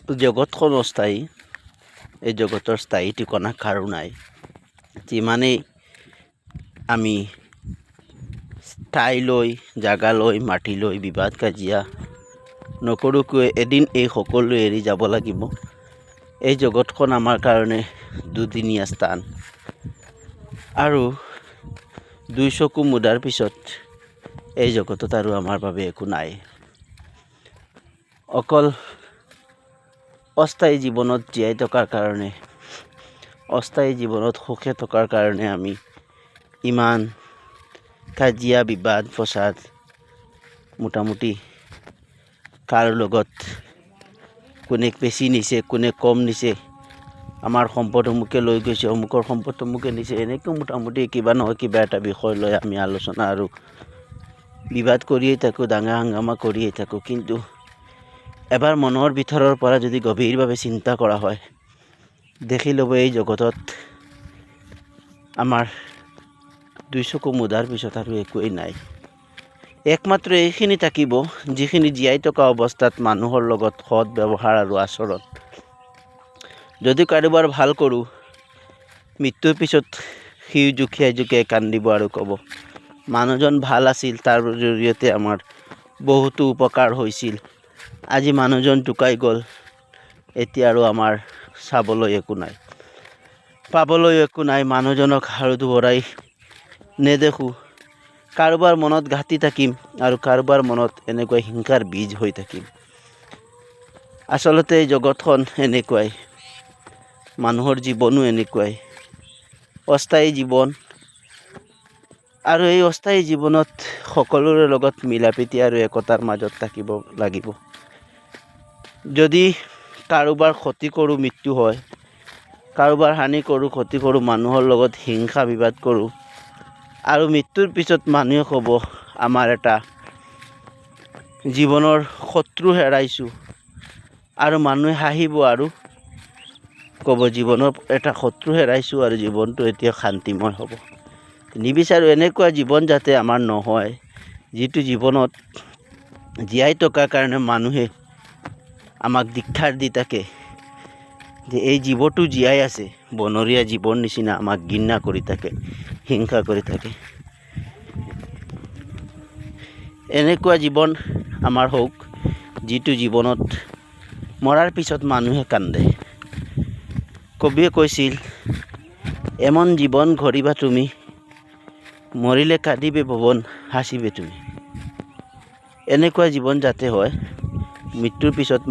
জগতখন অস্থায়ী, এই জগতৰ স্থায়ী ঠিকনা কাৰো নাই। যিমানেই আমি ঠাই লৈ, জাগা লৈ, মাটি লৈ বিবাদ কাজিয়া নকৰোঁ কিয় এদিন এই সকলো এৰি যাব লাগিব। এই জগতখন আমাৰ কাৰণে দুদিনীয়া স্থান, আৰু দুই চকু মুদাৰ পিছত এই জগতত আৰু আমাৰ বাবে একো নাই। অকল অস্থায়ী জীৱনত জীয়াই থকাৰ কাৰণে, অস্থায়ী জীৱনত সুখে থকাৰ কাৰণে আমি ইমান কাজিয়া বিবাদ ফসাদ, মোটামুটি কাৰ লগত কোনে বেছি নিছে, কোনে কম নিছে, আমাৰ সম্পদ অমুকে লৈ গৈছে, অমুকৰ সম্পদ অমুকে নিছে, এনেকৈ মোটামুটি কিবা নহয় কিবা এটা বিষয় লৈ আমি আলোচনা আৰু বিবাদ কৰিয়েই থাকোঁ, ডাঙা হাংগামা কৰিয়েই থাকোঁ। কিন্তু এবাৰ মনৰ ভিতৰৰ পৰা যদি গভীৰভাৱে চিন্তা কৰা হয়, দেখি ল'ব এই জগতত আমাৰ দুই চকু মুদাৰ পিছত আৰু একোৱেই নাই। একমাত্ৰ এইখিনি থাকিব যিখিনি জীয়াই থকা অৱস্থাত মানুহৰ লগত সৎ ব্যৱহাৰ আৰু আচৰণ। যদি কাৰোবাৰ ভাল কৰোঁ, মৃত্যুৰ পিছত সি জুখিয়াই জুখিয়াই কান্দিব আৰু ক'ব মানুহজন ভাল আছিল, তাৰ জৰিয়তে আমাৰ বহুতো উপকাৰ হৈছিল। আজি মানুহজন ঢুকাই গ'ল, এতিয়া আৰু আমাৰ চাবলৈ একো নাই, পাবলৈ একো নাই। মানুহজনক আৰু দোহৰাই নেদেখোঁ। কাৰোবাৰ মনত ঘাটি থাকিম আৰু কাৰোবাৰ মনত এনেকৈ হিংসাৰ বীজ হৈ থাকিম। আচলতে এই জগতখন এনেকুৱাই, মানুহৰ জীৱনো এনেকুৱাই, অস্থায়ী জীৱন। আৰু এই অস্থায়ী জীৱনত সকলোৰে লগত মিলা প্ৰীতি আৰু একতাৰ মাজত থাকিব লাগিব। যদি কাৰোবাৰ ক্ষতি কৰোঁ মৃত্যু হয়, কাৰোবাৰ হানি কৰোঁ ক্ষতি কৰোঁ, মানুহৰ লগত হিংসা বিবাদ কৰোঁ, আৰু মৃত্যুৰ পিছত মানুহে ক'ব আমাৰ এটা জীৱনৰ শত্ৰু হেৰাইছোঁ, আৰু মানুহে হাঁহিব আৰু ক'ব জীৱনৰ এটা শত্ৰু হেৰাইছোঁ আৰু জীৱনটো এতিয়া শান্তিময় হ'ব। নিবিচাৰোঁ এনেকুৱা জীৱন যাতে আমাৰ নহয়, যিটো জীৱনত জীয়াই থকাৰ কাৰণে মানুহে আমাক দীক্ষাৰ দি থাকে যে এই জীৱটো জীয়াই আছে, বনৰীয়া জীৱৰ নিচিনা আমাক ঘৃণা কৰি থাকে, হিংসা কৰি থাকে। এনেকুৱা জীৱন আমাৰ হওক যিটো জীৱনত মৰাৰ পিছত মানুহে কান্দে। কবিয়ে কৈছিল এমন জীৱন গঢ়িবা তুমি, মৰিলে কাঁদিবে ভুৱন হাঁহিবে তুমি। এনেকুৱা জীৱন যাতে হয়, মৃত্যুৰ পিছত